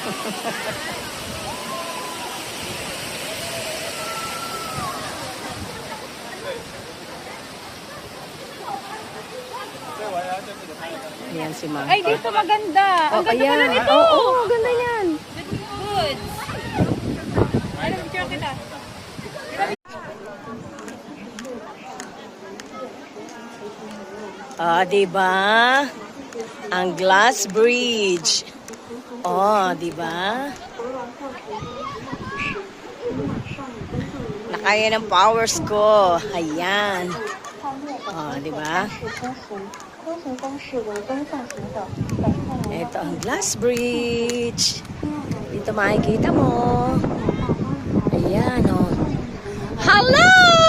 Ayan si Ma'am. Ay, dito maganda. Ang ganda pala nito. Oo, ganda yan. Good. Ano, picture kita. Diba? Ang glass bridge. Diba? Nakaya ng powers ko. Ayan. Diba? Ito ang glass bridge. Dito makikita mo. Ayan, Hello!